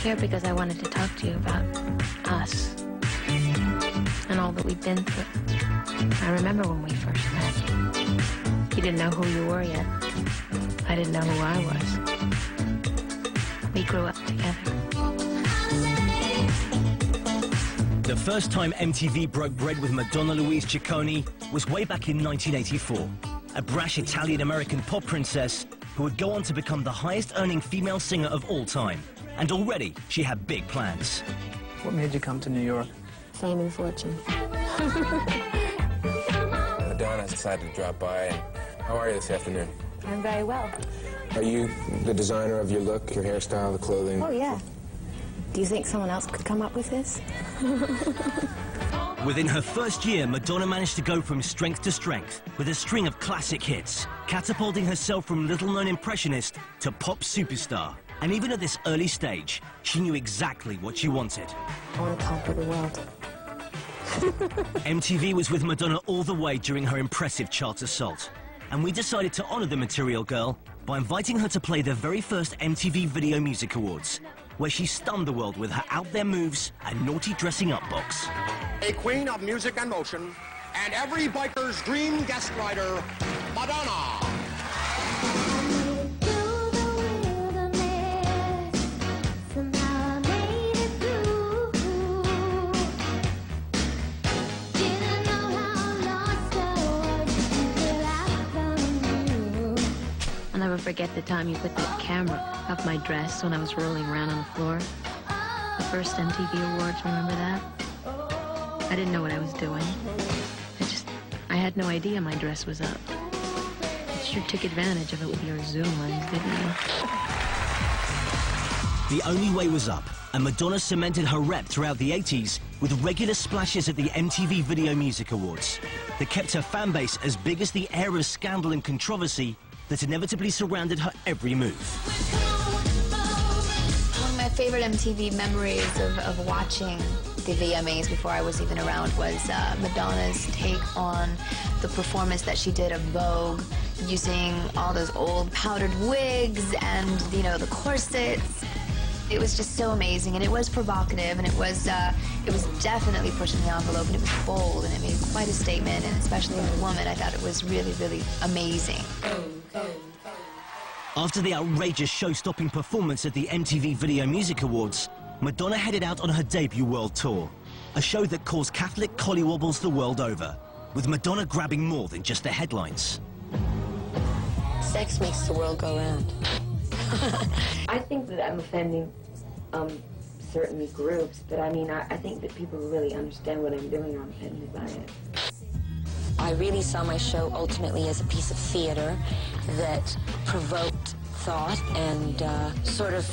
here because I wanted to talk to you about us and all that we've been through. I remember when we first met. You didn't know who you were yet. I didn't know who I was. We grew up together. The first time MTV broke bread with Madonna Louise Ciccone was way back in 1984. A brash Italian-American pop princess who would go on to become the highest-earning female singer of all time. And already, she had big plans. What made you come to New York? Fame and fortune. Madonna decided to drop by. How are you this afternoon? I'm very well. Are you the designer of your look, your hairstyle, the clothing? Oh, yeah. Do you think someone else could come up with this? Within her first year, Madonna managed to go from strength to strength with a string of classic hits, catapulting herself from little-known impressionist to pop superstar. And even at this early stage, she knew exactly what she wanted. I want to conquer the world. MTV was with Madonna all the way during her impressive chart assault. And we decided to honor the material girl by inviting her to play the very first MTV Video Music Awards, where she stunned the world with her out-there moves and naughty dressing-up box. A queen of music and motion, and every biker's dream guest writer, Madonna. I'll never forget the time you put that camera up my dress when I was rolling around on the floor. The first MTV Awards, remember that? I didn't know what I was doing. I had no idea my dress was up. You sure took advantage of it with your zoom lens, didn't you? The only way was up, and Madonna cemented her rep throughout the 80s with regular splashes at the MTV Video Music Awards that kept her fan base as big as the air of scandal and controversy that inevitably surrounded her every move. One of my favorite MTV memories of watching the VMAs before I was even around was Madonna's take on the performance that she did of Vogue, using all those old powdered wigs and, you know, the corsets. It was just so amazing, and it was provocative, and it was definitely pushing the envelope, and it was bold, and it made quite a statement, and especially as a woman, I thought it was really, really amazing. After the outrageous show-stopping performance at the MTV Video Music Awards, Madonna headed out on her debut world tour, a show that caused Catholic collywobbles the world over, with Madonna grabbing more than just the headlines. Sex makes the world go round. I think that I'm offending certain groups, but I mean, I think that people really understand what I'm doing are offended by it. I really saw my show ultimately as a piece of theater that provoked thought and sort of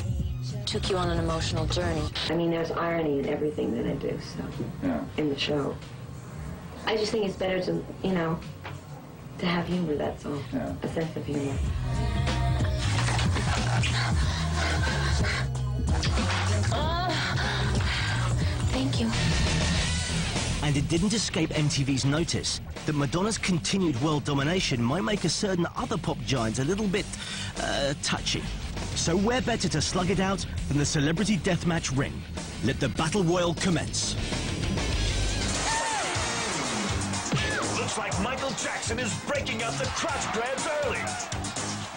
took you on an emotional journey. I mean, there's irony in everything that I do, so, yeah, in the show. I just think it's better to, you know, to have humor, that's all. Yeah. A sense of humor. Thank you. And it didn't escape MTV's notice that Madonna's continued world domination might make a certain other pop giant a little bit, touchy. So where better to slug it out than the celebrity deathmatch ring? Let the battle royal commence. Looks like Michael Jackson is breaking out the crotch grabs early.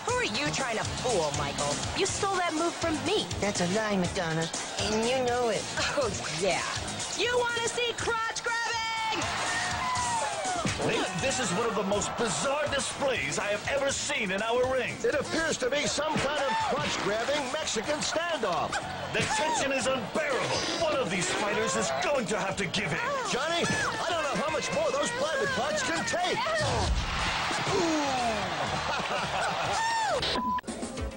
Who are you trying to fool, Michael? You stole that move from me. That's a lie, Madonna, and you know it. Oh, yeah. You want to see crotch grabbing? This is one of the most bizarre displays I have ever seen in our ring. It appears to be some kind of crotch-grabbing Mexican standoff. The tension is unbearable. One of these fighters is going to have to give in. Johnny, I don't know how much more those private parts can take.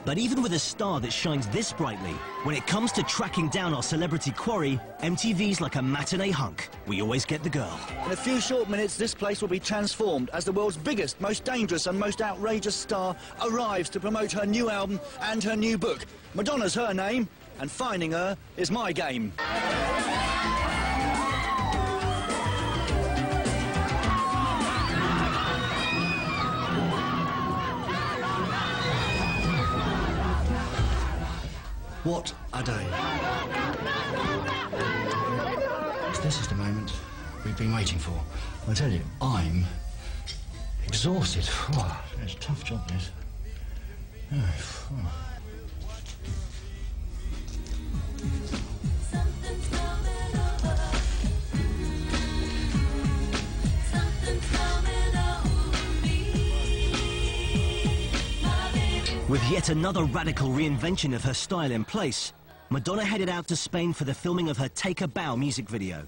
But even with a star that shines this brightly, when it comes to tracking down our celebrity quarry, MTV's like a matinee hunk. We always get the girl. In a few short minutes, this place will be transformed as the world's biggest, most dangerous and most outrageous star arrives to promote her new album and her new book. Madonna's her name, and finding her is my game. What a day. This is the moment we've been waiting for. I tell you, I'm exhausted. Oh, it's a tough job, this. With yet another radical reinvention of her style in place, Madonna headed out to Spain for the filming of her Take a Bow music video.